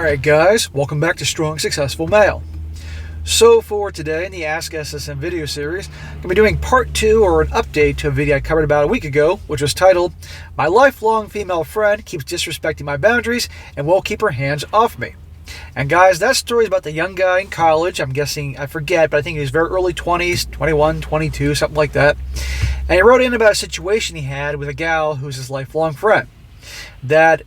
Alright guys, welcome back to Strong Successful Male. So for today in the Ask SSM video series, I'm going to be doing part 2 or an update to a video I covered about a week ago, which was titled, My Lifelong Female Friend Keeps Disrespecting My Boundaries and Won't Keep Her Hands Off Me. And guys, that story is about the young guy in college. I'm guessing, I forget, but I think he was very early 20s, 21, 22, something like that. And he wrote in about a situation he had with a gal who's his lifelong friend. That,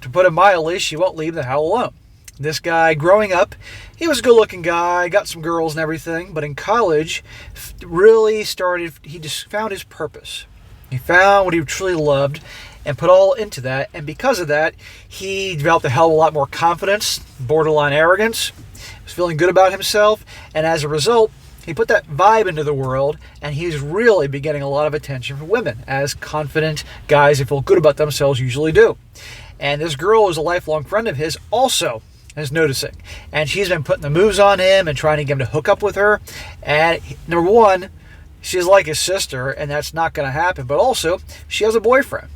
to put it mildly, she won't leave the hell alone. This guy, growing up, he was a good-looking guy, got some girls and everything, but in college, he just found his purpose. He found what he truly loved and put all into that, and because of that, he developed a hell of a lot more confidence, borderline arrogance, was feeling good about himself, and as a result, he put that vibe into the world, and he's really been getting a lot of attention from women, as confident guys who feel good about themselves usually do. And this girl, who's a lifelong friend of his, also is noticing. And she's been putting the moves on him and trying to get him to hook up with her. And number one, she's like his sister, and that's not going to happen. But also, she has a boyfriend.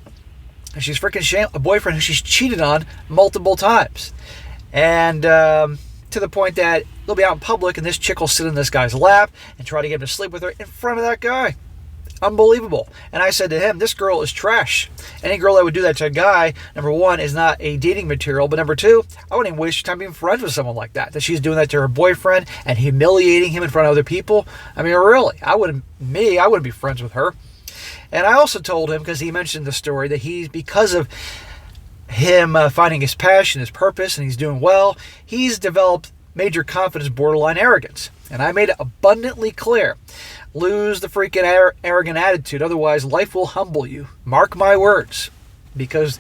And she's freaking a boyfriend who she's cheated on multiple times. And to the point that they'll be out in public, and this chick will sit in this guy's lap and try to get him to sleep with her in front of that guy. Unbelievable. And I said to him, this girl is trash. Any girl that would do that to a guy, number one, is not a dating material, but number two, I wouldn't even waste your time being friends with someone like that. That she's doing that to her boyfriend and humiliating him in front of other people. I mean, really, I wouldn't be friends with her. And I also told him, because he mentioned the story, that because of him finding his passion, his purpose, and he's doing well, he's developed major confidence, borderline arrogance. And I made it abundantly clear. Lose the freaking arrogant attitude, otherwise life will humble you. Mark my words. Because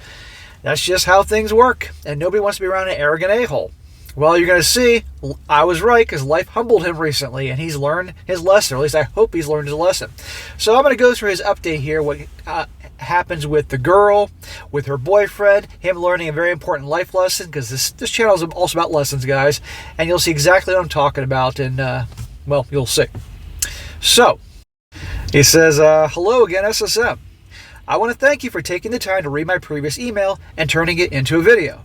that's just how things work. And nobody wants to be around an arrogant a-hole. Well, you're going to see, I was right, because life humbled him recently, and he's learned his lesson, or at least I hope he's learned his lesson. So I'm going to go through his update here, what happens with the girl, with her boyfriend, him learning a very important life lesson, because this channel is also about lessons, guys, and you'll see exactly what I'm talking about, and, well, you'll see. So, he says, hello again, SSM. I want to thank you for taking the time to read my previous email and turning it into a video.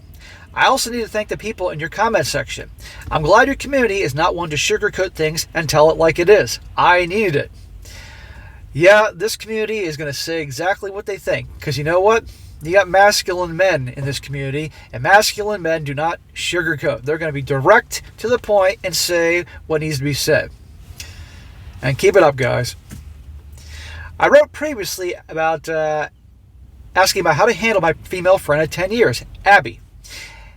I also need to thank the people in your comment section. I'm glad your community is not one to sugarcoat things and tell it like it is. I needed it. Yeah, this community is going to say exactly what they think, because you know what? You got masculine men in this community, and masculine men do not sugarcoat. They're going to be direct to the point and say what needs to be said. And keep it up, guys. I wrote previously about asking about how to handle my female friend of 10 years, Abby.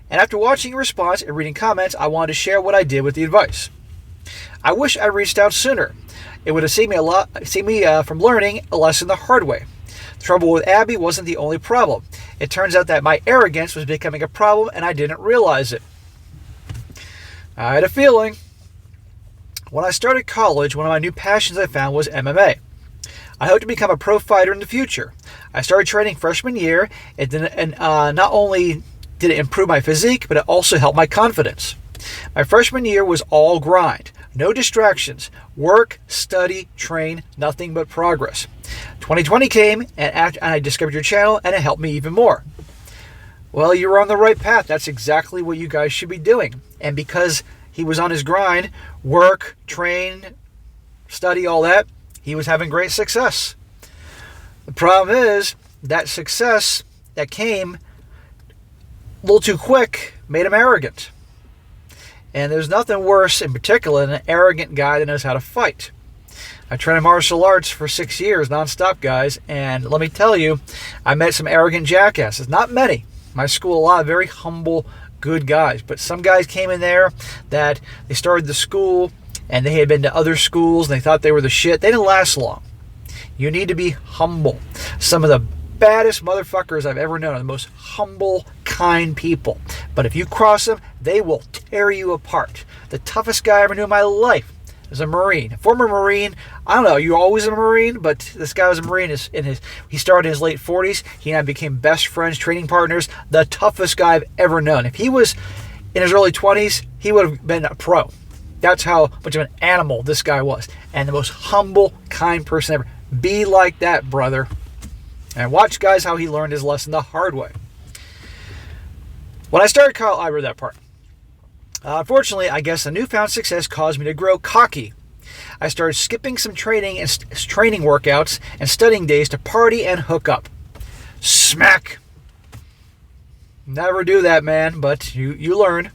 And after watching your response and reading comments, I wanted to share what I did with the advice. I wish I reached out sooner. It would have saved me from learning a lesson the hard way. The trouble with Abby wasn't the only problem. It turns out that my arrogance was becoming a problem, and I didn't realize it. I had a feeling. When I started college, one of my new passions I found was MMA. I hope to become a pro fighter in the future. I started training freshman year, and not only did it improve my physique, but it also helped my confidence. My freshman year was all grind. No distractions. Work, study, train, nothing but progress. 2020 came, and I discovered your channel, and it helped me even more. Well, you were on the right path. That's exactly what you guys should be doing. And because he was on his grind, work, train, study, all that, he was having great success. The problem is that success that came a little too quick made him arrogant. And there's nothing worse in particular than an arrogant guy that knows how to fight. I trained martial arts for 6 years, nonstop, guys, and let me tell you, I met some arrogant jackasses. Not many. My school, a lot of very humble, good guys, but some guys came in there that they started the school and they had been to other schools and they thought they were the shit. They didn't last long. You need to be humble. Some of the baddest motherfuckers I've ever known are the most humble, kind people. But if you cross them, they will tear you apart. The toughest guy I ever knew in my life is a Marine. A former Marine. I don't know, you're always a Marine, but this guy was a Marine. He started in his late 40s. He and I became best friends, training partners. The toughest guy I've ever known. If he was in his early 20s, he would have been a pro. That's how much of an animal this guy was. And the most humble, kind person ever. Be like that, brother. And watch, guys, how he learned his lesson the hard way. When I started college, I read that part. Unfortunately, I guess the newfound success caused me to grow cocky. I started skipping some training and training workouts and studying days to party and hook up. Smack! Never do that, man, but you learn.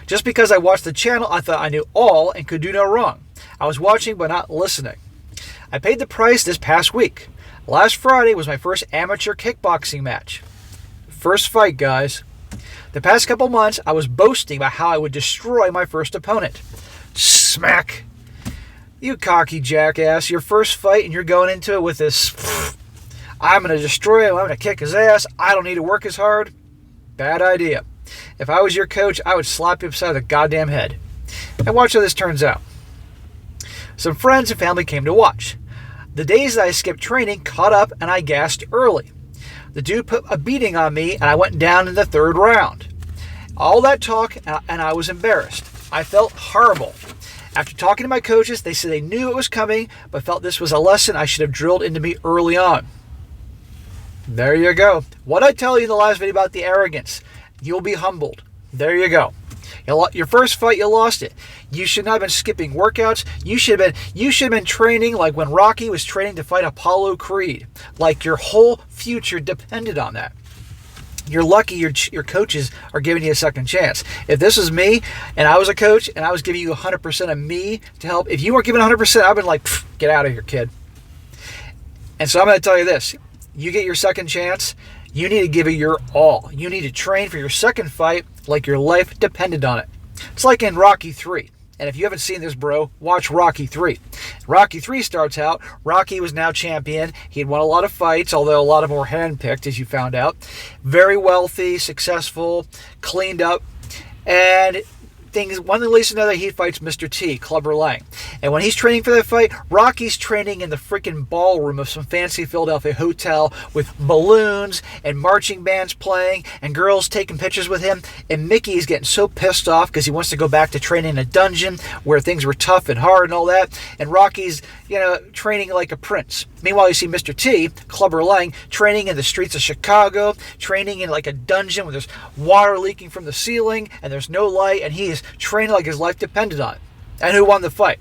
Just because I watched the channel, I thought I knew all and could do no wrong. I was watching but not listening. I paid the price this past week. Last Friday was my first amateur kickboxing match. First fight, guys. The past couple months, I was boasting about how I would destroy my first opponent. Smack! You cocky jackass, your first fight and you're going into it with this, I'm going to destroy him, I'm going to kick his ass, I don't need to work as hard. Bad idea. If I was your coach, I would slap you upside the goddamn head. And watch how this turns out. Some friends and family came to watch. The days that I skipped training caught up and I gassed early. The dude put a beating on me and I went down in the third round. All that talk and I was embarrassed. I felt horrible. After talking to my coaches, they said they knew it was coming, but felt this was a lesson I should have drilled into me early on. There you go. What I tell you in the last video about the arrogance, you'll be humbled. There you go. Your first fight, you lost it. You should not have been skipping workouts. You should have been training like when Rocky was training to fight Apollo Creed. Like your whole future depended on that. You're lucky your coaches are giving you a second chance. If this was me and I was a coach and I was giving you 100% of me to help, if you weren't giving 100%, I'd been like, get out of here, kid. And so I'm going to tell you this. You get your second chance, you need to give it your all. You need to train for your second fight like your life depended on it. It's like in Rocky 3. And if you haven't seen this, bro, watch Rocky 3. Rocky 3 starts out, Rocky was now champion. He had won a lot of fights, although a lot of them were handpicked, as you found out. Very wealthy, successful, cleaned up. And one thing leads to another, he fights Mr. T, Clubber Lang. And when he's training for that fight, Rocky's training in the freaking ballroom of some fancy Philadelphia hotel with balloons and marching bands playing and girls taking pictures with him. And Mickey's getting so pissed off because he wants to go back to training in a dungeon where things were tough and hard and all that. And Rocky's, training like a prince. Meanwhile, you see Mr. T, Clubber Lang, training in the streets of Chicago, training in like a dungeon where there's water leaking from the ceiling and there's no light, and he is training like his life depended on it. And who won the fight?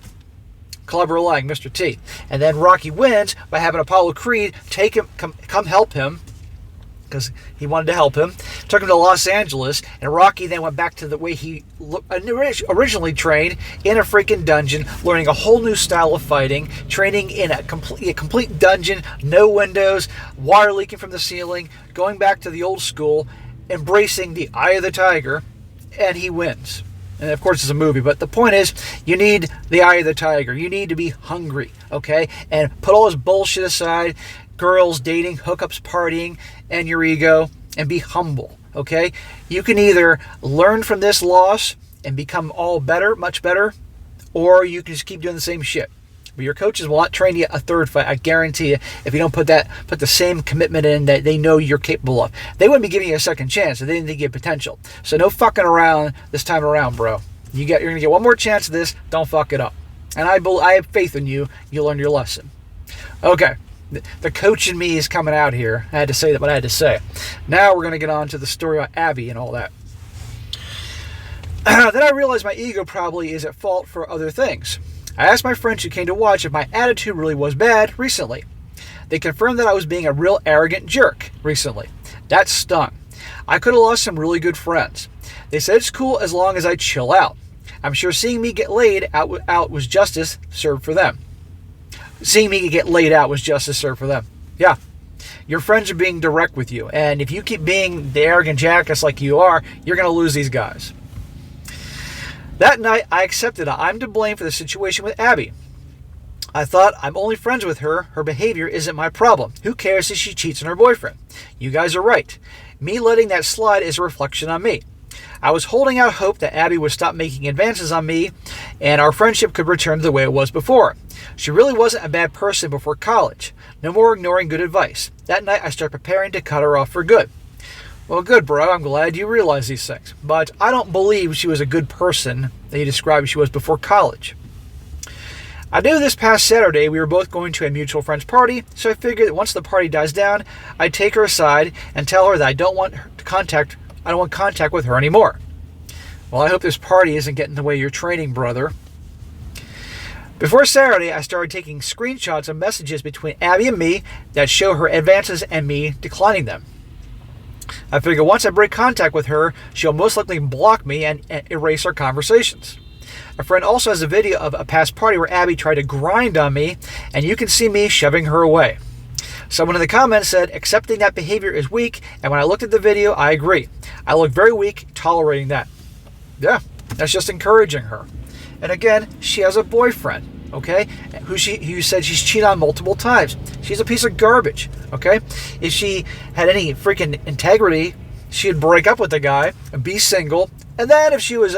Clubber Lang, Mr. T. And then Rocky wins by having Apollo Creed come help him, because he wanted to help him. Took him to Los Angeles, and Rocky then went back to the way he originally trained, in a freaking dungeon, learning a whole new style of fighting, training in a complete dungeon, no windows, water leaking from the ceiling, going back to the old school, embracing the eye of the tiger, and he wins. And of course it's a movie, but the point is, you need the eye of the tiger. You need to be hungry, okay? And put all this bullshit aside, girls, dating, hookups, partying, and your ego, and be humble, okay? You can either learn from this loss and become all better, much better, or you can just keep doing the same shit. But your coaches will not train you a third fight, I guarantee you, if you don't put the same commitment in that they know you're capable of. They wouldn't be giving you a second chance if they didn't think you had potential. So no fucking around this time around, bro. You're going to get one more chance at this. Don't fuck it up. And I have faith in you. You'll learn your lesson. Okay. The coach in me is coming out here. I had to say that, but I had to say it. Now we're going to get on to the story about Abby and all that. Then I realized my ego probably is at fault for other things. I asked my friends who came to watch if my attitude really was bad recently. They confirmed that I was being a real arrogant jerk recently. That stung. I could have lost some really good friends. They said it's cool as long as I chill out. I'm sure seeing me get laid out was justice served for them. Seeing me get laid out was justice served for them. Yeah. Your friends are being direct with you. And if you keep being the arrogant jackass like you are, you're going to lose these guys. That night, I accepted I'm to blame for the situation with Abby. I thought, I'm only friends with her. Her behavior isn't my problem. Who cares if she cheats on her boyfriend? You guys are right. Me letting that slide is a reflection on me. I was holding out hope that Abby would stop making advances on me and our friendship could return to the way it was before. She really wasn't a bad person before college. No more ignoring good advice. That night, I started preparing to cut her off for good. Well, good, bro. I'm glad you realize these things. But I don't believe she was a good person that you described she was before college. I knew this past Saturday we were both going to a mutual friend's party, so I figured that once the party dies down, I'd take her aside and tell her that I don't want contact with her anymore. Well, I hope this party isn't getting in the way of your training, brother. Before Saturday, I started taking screenshots of messages between Abby and me that show her advances and me declining them. I figure once I break contact with her, she'll most likely block me and erase our conversations. A friend also has a video of a past party where Abby tried to grind on me, and you can see me shoving her away. Someone in the comments said, accepting that behavior is weak, and when I looked at the video, I agree. I look very weak tolerating that. Yeah, that's just encouraging her. And again, she has a boyfriend, okay, who said she's cheated on multiple times. She's a piece of garbage, okay? If she had any freaking integrity, she'd break up with the guy and be single. And then if she was,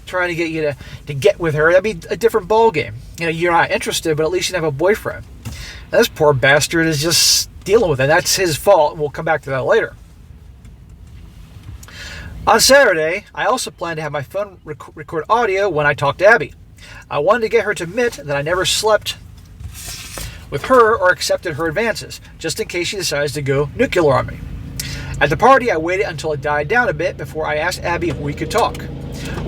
trying to get you to get with her, that'd be a different ballgame. You're not interested, but at least you'd have a boyfriend. And this poor bastard is just dealing with it. That's his fault. We'll come back to that later. On Saturday, I also plan to have my phone record audio when I talk to Abby. I wanted to get her to admit that I never slept with her or accepted her advances, just in case she decides to go nuclear on me. At the party, I waited until it died down a bit before I asked Abby if we could talk.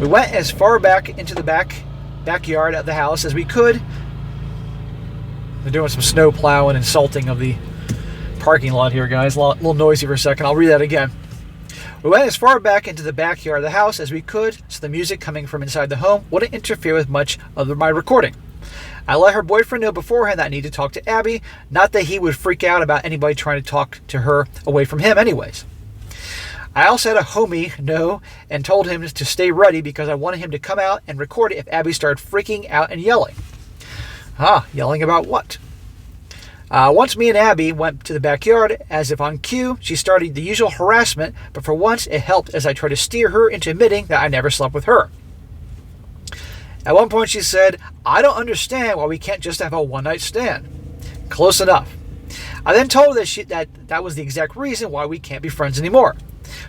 We went as far back into the backyard of the house as we could. They're doing some snow plowing and salting of the parking lot here, guys. A little noisy for a second. I'll read that again. We went as far back into the backyard of the house as we could, so the music coming from inside the home wouldn't interfere with much of my recording. I let her boyfriend know beforehand that I need to talk to Abby, not that he would freak out about anybody trying to talk to her away from him anyways. I also had a homie know and told him to stay ready because I wanted him to come out and record it if Abby started freaking out and yelling. Yelling about what? Once me and Abby went to the backyard, as if on cue, she started the usual harassment, but for once it helped as I tried to steer her into admitting that I never slept with her. At one point she said, I don't understand why we can't just have a one-night stand. Close enough. I then told her that was the exact reason why we can't be friends anymore.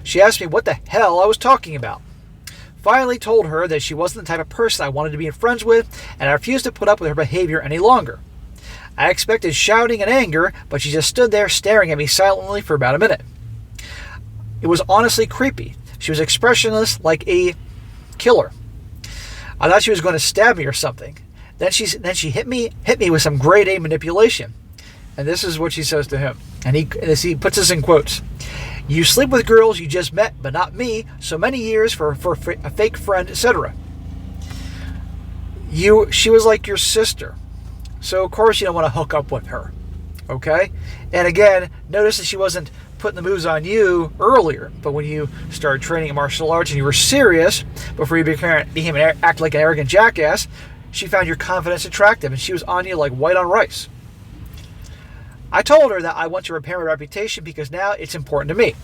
She asked me what the hell I was talking about. Finally told her that she wasn't the type of person I wanted to be friends with, and I refused to put up with her behavior any longer. I expected shouting and anger, but she just stood there staring at me silently for about a minute. It was honestly creepy. She was expressionless like a killer. I thought she was going to stab me or something. Then she hit me with some grade A manipulation. And this is what she says to him. And he puts this in quotes. You sleep with girls you just met, but not me. So many years for a fake friend, etc. She was like your sister. So, of course, you don't want to hook up with her, okay? And again, notice that she wasn't putting the moves on you earlier, but when you started training in martial arts and you were serious, before you act like an arrogant jackass, she found your confidence attractive, and she was on you like white on rice. I told her that I want to repair my reputation because now it's important to me.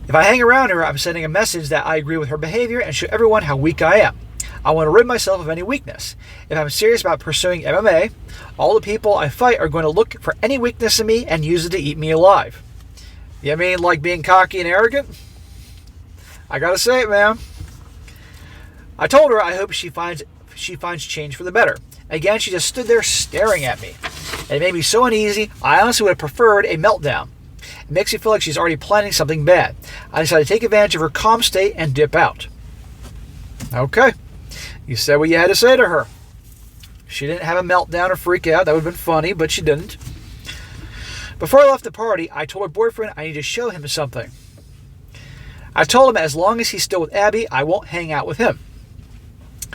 If I hang around her, I'm sending a message that I agree with her behavior and show everyone how weak I am. I want to rid myself of any weakness. If I'm serious about pursuing MMA, all the people I fight are going to look for any weakness in me and use it to eat me alive. You mean like being cocky and arrogant? I gotta say it, man. I told her I hope she finds change for the better. Again, she just stood there staring at me. It made me so uneasy, I honestly would have preferred a meltdown. It makes me feel like she's already planning something bad. I decided to take advantage of her calm state and dip out. Okay. You said what you had to say to her. She didn't have a meltdown or freak out. That would have been funny, but she didn't. Before I left the party, I told her boyfriend I need to show him something. I told him as long as he's still with Abby, I won't hang out with him.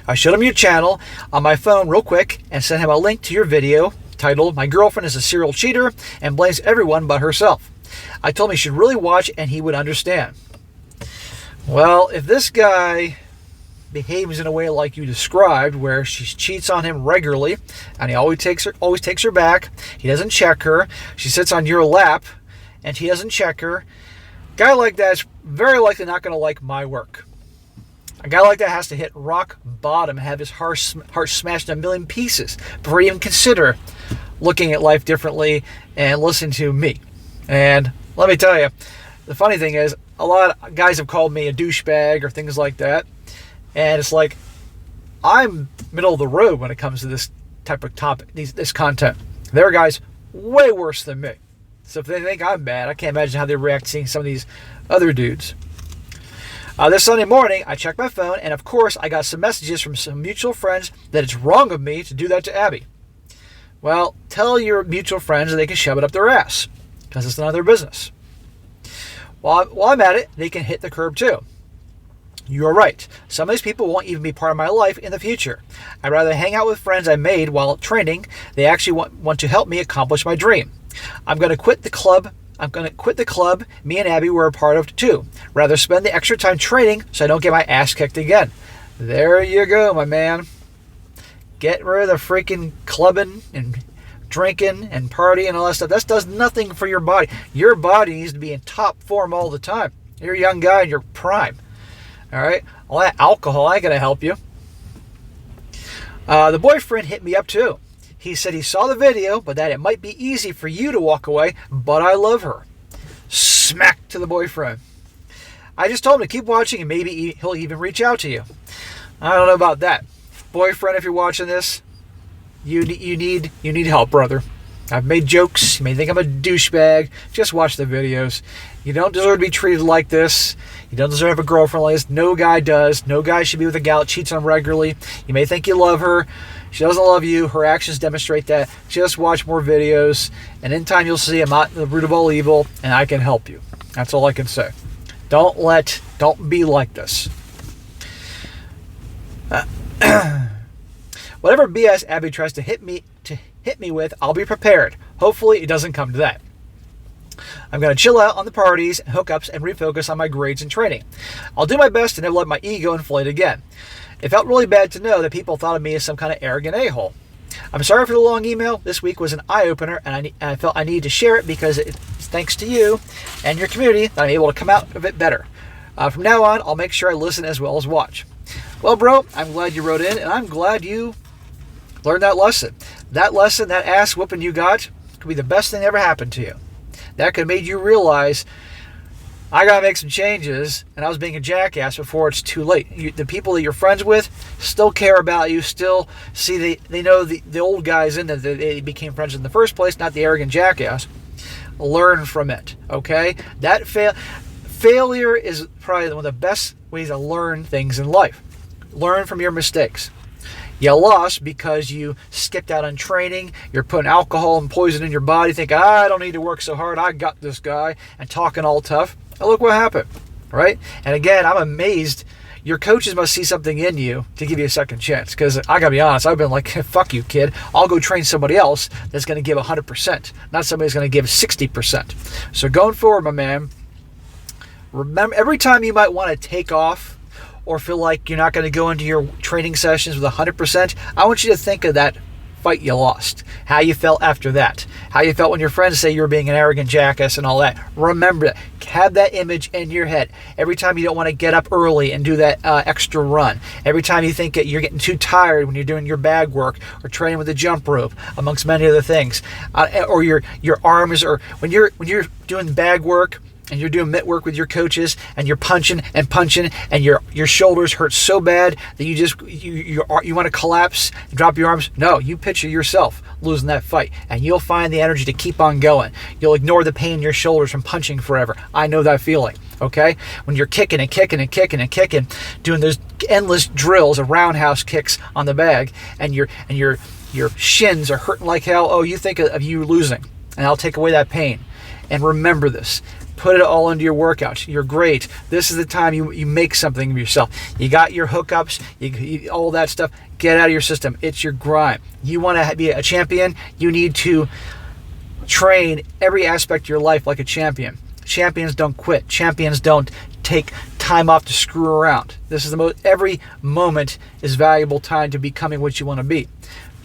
I showed him your channel on my phone real quick and sent him a link to your video titled, My Girlfriend is a Serial Cheater and Blames Everyone But Herself. I told him he should really watch and he would understand. Well, if this guy behaves in a way like you described, where she cheats on him regularly, and he always takes her back. He doesn't check her. She sits on your lap, and he doesn't check her. A guy like that is very likely not going to like my work. A guy like that has to hit rock bottom, have his heart smashed in a million pieces before he even consider looking at life differently and listen to me. And let me tell you, the funny thing is, a lot of guys have called me a douchebag or things like that. And it's like, I'm middle of the road when it comes to this type of topic, this content. There are guys way worse than me. So if they think I'm bad, I can't imagine how they react seeing some of these other dudes. This Sunday morning, I checked my phone, and of course, I got some messages from some mutual friends that it's wrong of me to do that to Abby. Well, tell your mutual friends that they can shove it up their ass, because it's none of their business. While I'm at it, they can hit the curb too. You are right. Some of these people won't even be part of my life in the future. I'd rather hang out with friends I made while training. They actually want to help me accomplish my dream. I'm going to quit the club. Me and Abby were a part of too. Rather spend the extra time training so I don't get my ass kicked again. There you go, my man. Get rid of the freaking clubbing and drinking and partying and all that stuff. That does nothing for your body. Your body needs to be in top form all the time. You're a young guy in your prime. All right? All that alcohol ain't going to help you. The boyfriend hit me up too. He said he saw the video, but that it might be easy for you to walk away, but I love her. Smack to the boyfriend. I just told him to keep watching and maybe he'll even reach out to you. I don't know about that. Boyfriend, if you're watching this, you need help, brother. I've made jokes. You may think I'm a douchebag. Just watch the videos. You don't deserve to be treated like this. You don't deserve a girlfriend like this. No guy does. No guy should be with a gal that cheats on him regularly. You may think you love her. She doesn't love you. Her actions demonstrate that. Just watch more videos, and in time you'll see I'm not the root of all evil, and I can help you. That's all I can say. Don't be like this. Whatever BS Abby tries to hit me with, I'll be prepared. Hopefully it doesn't come to that. I'm going to chill out on the parties, hookups, and refocus on my grades and training. I'll do my best to never let my ego inflate again. It felt really bad to know that people thought of me as some kind of arrogant a-hole. I'm sorry for the long email. This week was an eye-opener, and I felt I needed to share it because it's thanks to you and your community that I'm able to come out of it better. From now on, I'll make sure I listen as well as watch. Well, bro, I'm glad you wrote in, and I'm glad you learned that lesson. That lesson, that ass whooping you got, could be the best thing that ever happened to you. That could have made you realize, I got to make some changes, and I was being a jackass before it's too late. The people that you're friends with still care about you, still see they know the old guys in that they became friends in the first place, not the arrogant jackass. Learn from it, okay? That failure is probably one of the best ways to learn things in life. Learn from your mistakes. You lost because you skipped out on training. You're putting alcohol and poison in your body. Think, I don't need to work so hard. I got this guy. And talking all tough. And look what happened, right? And again, I'm amazed. Your coaches must see something in you to give you a second chance. Because I got to be honest, I've been like, fuck you, kid. I'll go train somebody else that's going to give 100%. Not somebody who's going to give 60%. So going forward, my man, remember, every time you might want to take off or feel like you're not going to go into your training sessions with 100%, I want you to think of that fight you lost, how you felt after that, how you felt when your friends say you were being an arrogant jackass and all that. Remember that. Have that image in your head. Every time you don't want to get up early and do that extra run, every time you think that you're getting too tired when you're doing your bag work or training with the jump rope, amongst many other things, or your arms, or when you're doing bag work and you're doing mitt work with your coaches and you're punching and your shoulders hurt so bad that you want to collapse and drop your arms. No, you picture yourself losing that fight and you'll find the energy to keep on going. You'll ignore the pain in your shoulders from punching forever. I know that feeling, okay? When you're kicking, doing those endless drills of roundhouse kicks on the bag and your shins are hurting like hell, oh, you think of you losing, and I'll take away that pain. And remember this. Put it all into your workouts. You're great. This is the time you make something of yourself. You got your hookups, you all that stuff. Get out of your system. It's your grind. You want to be a champion, you need to train every aspect of your life like a champion. Champions don't quit. Champions don't take time off to screw around. This is every moment is valuable time to becoming what you want to be.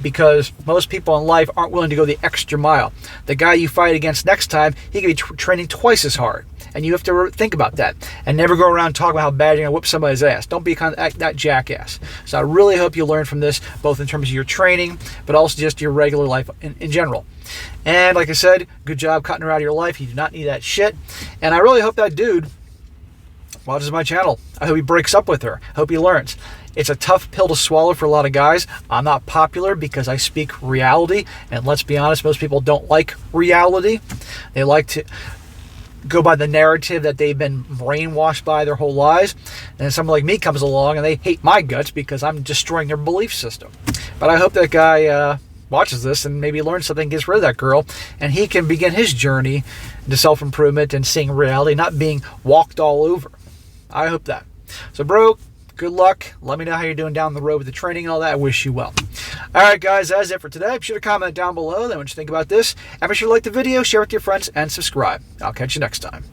Because most people in life aren't willing to go the extra mile. The guy you fight against next time, he could be training twice as hard. And you have to think about that. And never go around talking about how bad you're going to whoop somebody's ass. Don't be that jackass. So I really hope you learn from this, both in terms of your training, but also just your regular life in general. And like I said, good job cutting her out of your life. You do not need that shit. And I really hope that dude watches my channel. I hope he breaks up with her. I hope he learns. It's a tough pill to swallow for a lot of guys. I'm not popular because I speak reality. And let's be honest, most people don't like reality. They like to go by the narrative that they've been brainwashed by their whole lives. And then someone like me comes along and they hate my guts because I'm destroying their belief system. But I hope that guy watches this and maybe learns something, gets rid of that girl, and he can begin his journey into self-improvement and seeing reality, not being walked all over. I hope that. So, bro, good luck. Let me know how you're doing down the road with the training and all that. I wish you well. All right, guys, that's it for today. Be sure to comment down below what you think about this. And be sure to like the video, share it with your friends, and subscribe. I'll catch you next time.